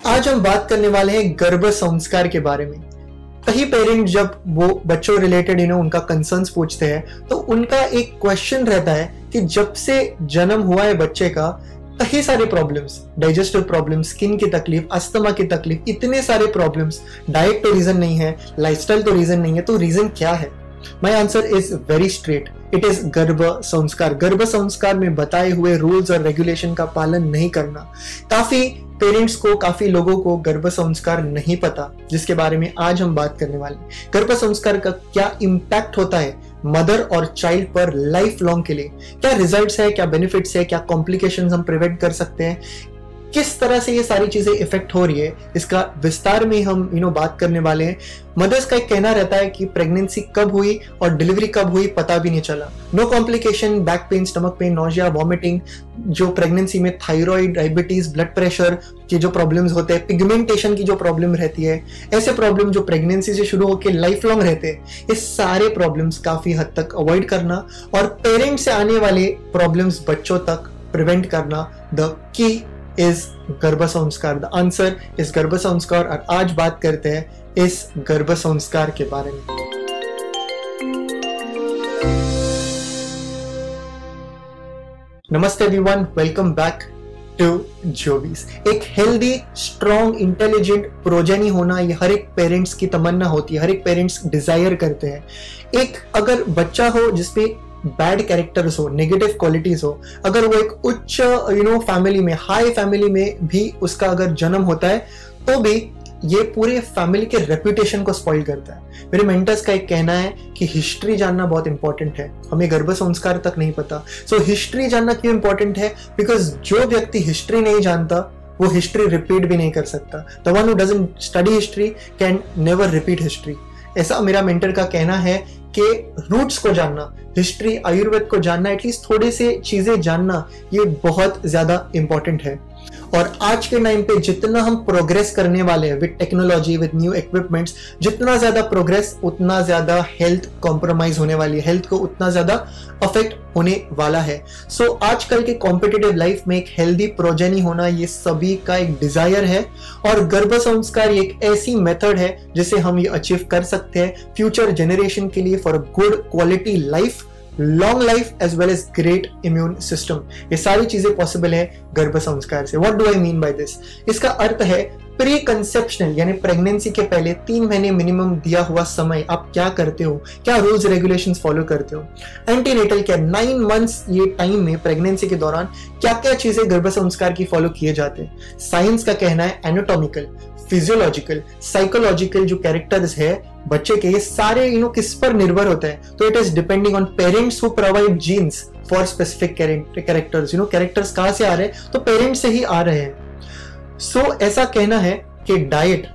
आज हम बात करने वाले हैं गर्भ संस्कार के बारे में। कई पेरेंट जब वो बच्चों रिलेटेड उनका कंसर्न्स पूछते हैं तो उनका एक क्वेश्चन रहता है कि जब से जन्म हुआ है बच्चे का, कई सारे प्रॉब्लम्स, डाइजेस्टिव प्रॉब्लम्स, स्किन की तकलीफ, अस्थमा की तकलीफ, इतने सारे प्रॉब्लम्स, डाइट तो रीजन नहीं है, लाइफस्टाइल तो रीजन नहीं है, तो रीजन क्या है? My answer is very straight, it is Garbh संस्कार। गर्भ संस्कार में बताए हुए रूल्स और रेगुलेशन का पालन नहीं करना। काफी पेरेंट्स को, काफी लोगों को गर्भ संस्कार नहीं पता, जिसके बारे में आज हम बात करने वाले हैं। गर्भ संस्कार का क्या इम्पैक्ट होता है मदर और चाइल्ड पर लाइफ लॉन्ग के लिए, क्या रिजल्ट्स है, क्या बेनिफिट्स है, क्या कॉम्प्लिकेशंस हम प्रिवेंट कर सकते हैं, किस तरह से ये सारी चीजें इफेक्ट हो रही है, इसका विस्तार में हम बात करने वाले हैं। मदर्स का एक कहना रहता है कि प्रेगनेंसी कब हुई और डिलीवरी कब हुई पता भी नहीं चला। No complication, back pain, stomach pain, nausea, vomiting, जो प्रेगनेंसी में थायराइड, डायबिटीज, ब्लड प्रेशर के जो प्रॉब्लम्स होते हैं, पिगमेंटेशन की जो प्रॉब्लम रहती है, ऐसे प्रॉब्लम जो प्रेगनेंसी से शुरू होकर लाइफ लॉन्ग रहते हैं, ये सारे प्रॉब्लम्स काफी हद तक अवॉइड करना और पेरेंट्स से आने वाले प्रॉब्लम्स बच्चों तक प्रिवेंट करना, द की इज गर्भ संस्कार। द आंसर इज गर्भ संस्कार। और आज बात करते हैं इस गर्भ संस्कार के बारे में। नमस्ते एवरीवन, वेलकम बैक टू जोवीज। एक हेल्दी, स्ट्रॉन्ग, इंटेलिजेंट प्रोजेनी होना ये हर एक पेरेंट्स की तमन्ना होती है, हर एक पेरेंट्स डिजायर करते हैं। एक अगर बच्चा हो जिसपे बैड कैरेक्टर्स हो, नेगेटिव क्वालिटीज हो, अगर वो एक उच्च फैमिली में, हाई फैमिली में भी उसका अगर जन्म होता है तो भी ये पूरे फैमिली के रेपुटेशन को स्पॉइल करता है। मेरे मेंटर्स का एक कहना है कि हिस्ट्री जानना बहुत इंपॉर्टेंट है, हमें गर्भ संस्कार तक नहीं पता। सो हिस्ट्री जानना क्यों इंपॉर्टेंट है? बिकॉज जो व्यक्ति हिस्ट्री नहीं जानता वो हिस्ट्री रिपीट भी नहीं कर सकता। The one who doesn't study history can never repeat history. ऐसा मेरा मेंटर का कहना है कि रूट्स को जानना, हिस्ट्री, आयुर्वेद को जानना, एटलीस्ट थोड़े से चीजें जानना, ये बहुत ज्यादा इंपॉर्टेंट है। और आज के टाइम पे जितना हम प्रोग्रेस करने वाले हैं with technology, with new equipments, जितना ज्यादा प्रोग्रेस उतना ज्यादा हेल्थ कॉम्प्रोमाइज होने वाली है, हेल्थ को उतना ज्यादा अफेक्ट होने वाला है। सो आजकल के कॉम्पिटिटिव लाइफ में एक हेल्दी प्रोजेनी होना ये सभी का एक डिजायर है और गर्भ संस्कार एक ऐसी मेथड है जिसे हम ये अचीव कर सकते हैं फ्यूचर जनरेशन के लिए, for good quality life, long life as well as great immune system. ये सारी चीजें पॉसिबल है गर्भ संस्कार से। What do I mean by this? इसका अर्थ है प्री कंसेप्शनल यानी प्रेगनेंसी के पहले 3 महीने मिनिमम दिया हुआ समय आप क्या करते हो, क्या रूल्स रेगुलेशंस फॉलो करते हो। एंटीनेटल केयर 9 मंथ्स ये टाइम में प्रेगनेंसी के दौरान क्या क्या चीजें गर्भ संस्कार की फॉलो किए जाते हैं। साइंस का कहना है एनाटॉमिकल, फिजियोलॉजिकल, साइकोलॉजिकल जो कैरेक्टर्स है बच्चे के, ये सारे किस पर निर्भर होते हैं? तो it is depending on parents who provide genes for specific characters. Characters कहां से आ रहे हैं? तो पेरेंट्स से ही आ रहे हैं। सो ऐसा कहना है कि डाइट,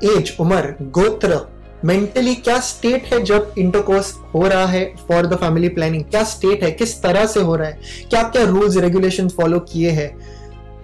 एज, उम्र, गोत्र, मेंटली क्या स्टेट है जब इंटरकोर्स हो रहा है फॉर द फैमिली प्लानिंग, क्या स्टेट है, किस तरह से हो रहा है, क्या क्या रूल्स रेगुलेशन फॉलो किए हैं,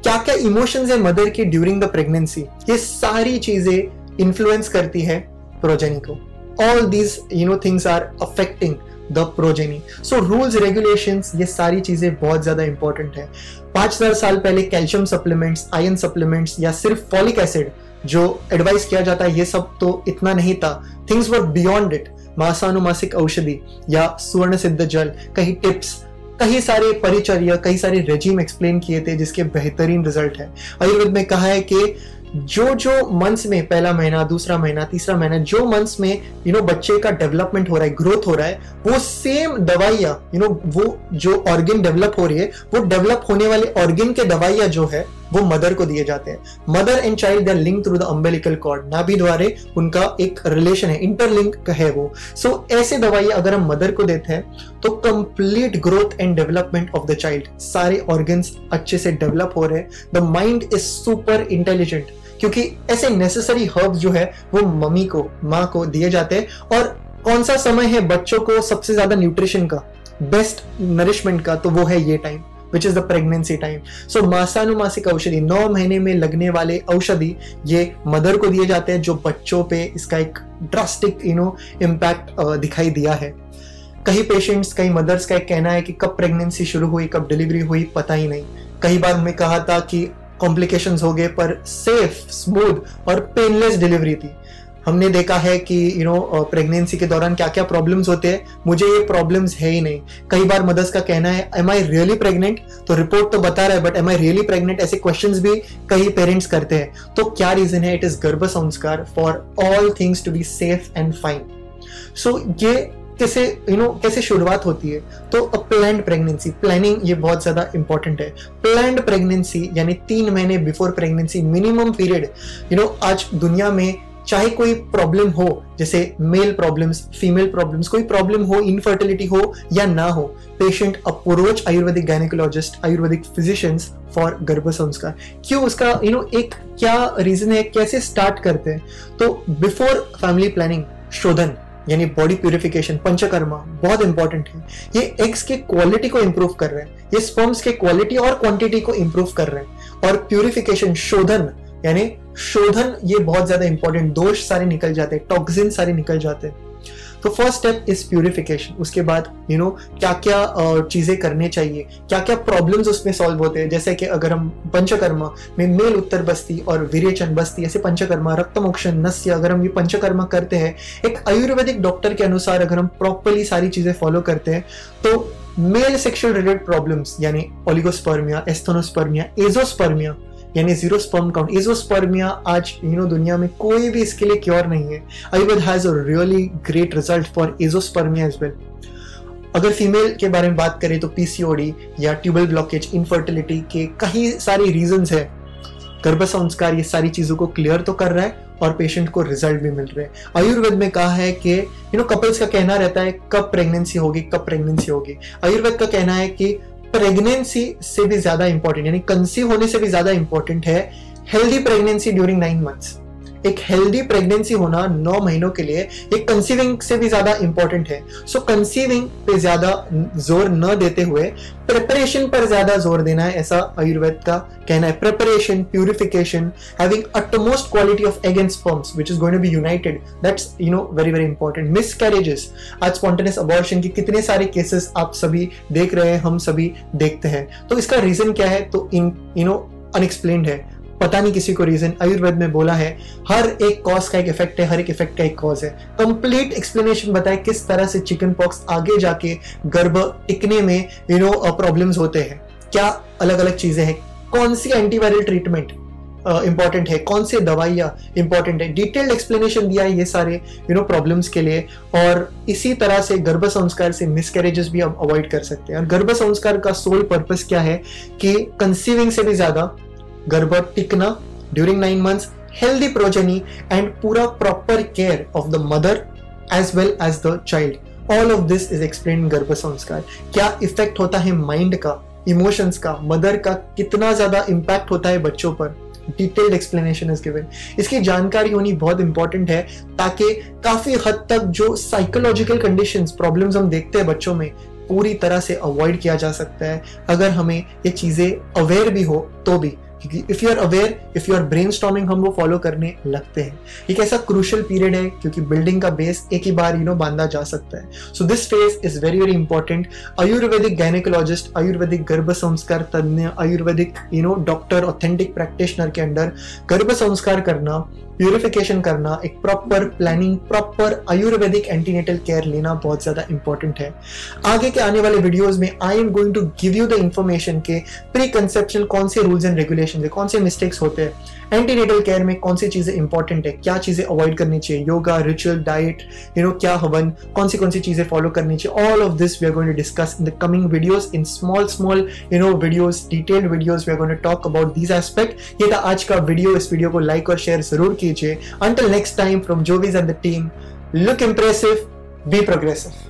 क्या क्या इमोशंस है मदर की ड्यूरिंग द प्रेगनेंसी, ये सारी चीजें इन्फ्लुएंस करती है प्रोजेनी को। All these things are affecting the progeny. So rules regulations ये सारी चीजें बहुत ज्यादा इंपॉर्टेंट है। 5000 साल पहले कैल्शियम सप्लीमेंट्स, आयरन सप्लीमेंट्स या सिर्फ फॉलिक एसिड जो एडवाइस किया जाता है, ये सब तो इतना नहीं था। Things were beyond it. मासानुमासिक औषधि या सुवर्ण सिद्ध जल, कई टिप्स, कई सारे परिचर्या, कई सारे रेजिम एक्सप्लेन किए थे जिसके बेहतरीन रिजल्ट है। आयुर्वेद में कहा है कि जो मंथ्स में, पहला महीना, दूसरा महीना, तीसरा महीना, जो मंथ्स में बच्चे का डेवलपमेंट हो रहा है, ग्रोथ हो रहा है, वो सेम दवाइयाँ वो जो ऑर्गन डेवलप हो रही है, वो डेवलप होने वाले ऑर्गन के दवाइयाँ जो है वो मदर को दिए जाते हैं। Mother and child are link through the umbilical cord, नाभि द्वारे उनका एक रिलेशन है, इंटरलिंक है वो। सो ऐसे दवाइयाँ अगर हम मदर को देते हैं तो complete growth and development of the child, सारे ऑर्गन्स अच्छे से डेवलप हो रहे हैं। The mind is super intelligent, क्योंकि ऐसे नेसेसरी हर्ब्स जो है वो मम्मी को, माँ को दिए जाते हैं। और कौन सा समय है बच्चों को सबसे ज्यादा न्यूट्रिशन का, बेस्ट नरिशमेंट का? तो वो है ये time, which is the pregnancy time. So मासानुमासिक औषधि, 9 महीने में लगने वाले औषधि ये मदर को दिए जाते हैं, जो बच्चों पे इसका एक ड्रास्टिक इम्पैक्ट दिखाई दिया है। कई पेशेंट्स, कई मदर्स का एक कहना है कि कब प्रेगनेंसी शुरू हुई, कब डिलीवरी हुई, पता ही नहीं। कई बार मैं कहा था कि कॉम्प्लिकेशंस हो गए, पर सेफ, स्मूथ और पेनलेस डिलीवरी थी। हमने देखा है कि प्रेगनेंसी के दौरान क्या क्या प्रॉब्लम्स होते हैं, मुझे ये प्रॉब्लम्स है ही नहीं। कई बार मदर्स का कहना है एम आई रियली प्रेग्नेंट, तो रिपोर्ट तो बता रहा है but am I really pregnant, ऐसे क्वेश्चंस भी कई पेरेंट्स करते हैं। तो क्या रीजन है? It is Garbh Sanskar for all things to be safe and fine. So ये कैसे शुरुआत होती है? तो प्लान्ड प्रेगनेंसी, प्लानिंग ये बहुत ज्यादा इंपॉर्टेंट है। प्लान्ड प्रेगनेंसी यानी 3 महीने बिफोर प्रेगनेंसी मिनिमम पीरियड। आज दुनिया में चाहे कोई प्रॉब्लम हो, जैसे मेल प्रॉब्लम्स, फीमेल प्रॉब्लम्स, कोई प्रॉब्लम हो, इनफर्टिलिटी हो या ना हो, patient approach Ayurvedic gynaecologist, Ayurvedic physicians for गर्भ संस्कार। क्यों? उसका एक क्या रीजन है, कैसे स्टार्ट करते हैं? तो बिफोर फैमिली प्लानिंग शोधन यानी बॉडी प्यूरिफिकेशन, पंचकर्मा बहुत इंपॉर्टेंट है। ये एग्स के क्वालिटी को इंप्रूव कर रहे हैं, ये स्पर्म्स के क्वालिटी और क्वांटिटी को इंप्रूव कर रहे हैं। और प्यूरिफिकेशन, शोधन यानी शोधन, ये बहुत ज्यादा इंपॉर्टेंट, दोष सारे निकल जाते हैं, टॉक्सिन सारे निकल जाते हैं। तो फर्स्ट स्टेप इज प्यूरिफिकेशन। उसके बाद क्या क्या चीजें करने चाहिए, क्या क्या प्रॉब्लम्स उसमें सॉल्व होते हैं। जैसे कि अगर हम पंचकर्मा में मेल उत्तर बस्ती और वीर्यचन बस्ती, ऐसे पंचकर्मा, रक्तमोक्षण, नस्य, अगर हम ये पंचकर्मा करते हैं एक आयुर्वेदिक डॉक्टर के अनुसार, अगर हम प्रॉपरली सारी चीजें फॉलो करते हैं, तो मेल सेक्सुअल रिलेटेड प्रॉब्लम्स यानी ओलिगोस्पर्मिया, एस्थेनोस्पर्मिया, एजोस्पर्मिया यानी जीरो स्पर्म काउंट, एजोस्पर्मिया, आज दुनिया में कोई भी इसके लिए क्योर नहीं है। Ayurveda has a really great result for azoospermia as well. अगर फीमेल के बारे में बात करें तो पीसीओडी या ट्यूबल ब्लॉकेज, इनफर्टिलिटी के कई सारे रीजंस है। गर्भ संस्कार ये सारी चीजों को क्लियर तो कर रहा है और पेशेंट को रिजल्ट भी मिल रहे हैं। आयुर्वेद में कहा है कि कपल्स का कहना रहता है कब प्रेगनेंसी होगी, कब प्रेगनेंसी होगी। आयुर्वेद का कहना है कि प्रेगनेंसी से भी ज्यादा इंपॉर्टेंट यानी कंसीव होने से भी ज्यादा इंपॉर्टेंट है हेल्दी प्रेगनेंसी ड्यूरिंग 9 मंथ्स। एक हेल्दी प्रेगनेंसी होना 9 महीनों के लिए एक कंसीविंग से भी ज्यादा इंपॉर्टेंट है। सो कंसीविंग पे ज्यादा जोर न देते हुए प्रिपरेशन पर ज्यादा जोर देना है, ऐसा आयुर्वेद का कहना है। Preparation, purification, having utmost quality of egg and sperms which is going to be united, that's very very important. Miscarriages, आज spontaneous abortion की कितने सारे केसेस आप सभी देख रहे हैं, हम सभी देखते हैं। तो इसका रीजन क्या है? तो अनएक्सप्लेन्ड है, पता नहीं किसी को रीजन। आयुर्वेद में बोला है हर एक कॉज का एक इफेक्ट है, हर एक इफेक्ट का एक कॉज है। कंप्लीट एक्सप्लेनेशन बताए किस तरह से चिकन पॉक्स आगे जाके गर्भ टिकने में प्रॉब्लम्स होते हैं, क्या अलग अलग चीजें हैं, कौन सी एंटीवायरल ट्रीटमेंट इंपॉर्टेंट है, कौन सी दवाइयां इंपॉर्टेंट है। डिटेल्ड एक्सप्लेनेशन दिया है ये सारे प्रॉब्लम्स के लिए। और इसी तरह से गर्भ संस्कार से मिसकैरेजेस भी हम अवॉइड कर सकते हैं। और गर्भ संस्कार का सोल पर्पस क्या है कि कंसीविंग से भी ज्यादा गर्भ टिकना during 9 months, healthy progeny and पूरा proper care of the mother as well as the child. All of this is explain in Garbh Sanskar. क्या इफेक्ट होता है माइंड का, इमोशंस का, मदर का कितना ज्यादा इंपैक्ट होता है बच्चों पर, डिटेल्ड एक्सप्लेनेशन इज गिवन। इसकी जानकारी होनी बहुत इंपॉर्टेंट है ताकि काफी हद तक जो साइकोलॉजिकल कंडीशंस, प्रॉब्लम्स हम देखते हैं बच्चों में, पूरी तरह से अवॉइड किया जा सकता है अगर हमें ये चीजें अवेयर भी हो तो भी। क्योंकि if you are aware, if you are brainstorming, हम वो फॉलो करने लगते हैं। एक ऐसा क्रूशियल पीरियड है क्योंकि बिल्डिंग का बेस एक ही बार बांधा जा सकता है। So this phase is very very important. Ayurvedic gynaecologist, Ayurvedic गर्भ संस्कार तज्ञ, आयुर्वेदिक डॉक्टर, ऑथेंटिक प्रैक्टिशनर के अंडर गर्भ संस्कार करना, प्यूरिफिकेशन करना, एक proper planning, proper Ayurvedic antenatal care लेना बहुत ज्यादा इंपॉर्टेंट है। आगे के आने वाले वीडियोस में I am going to give you the information के प्री कंसेप्शन कौन से रूल्स एंड रेगुलेशन है, कौन से मिस्टेक्स होते हैं, एंटीनेटल केयर में कौन सी चीजें इंपॉर्टेंट है, क्या चीजें अवॉइड करनी चाहिए, योगा, रिचुअल, डाइट, क्या हवन, कौन सी चीजें फॉलो करनी चाहिए। All of this we are going to discuss in the coming videos, in small videos, detailed videos. We are going to talk about these aspect. ये था आज का वीडियो। इस वीडियो को लाइक और शेयर जरूर कीजिए। Until next time, from Jovis and the team, look impressive, be progressive.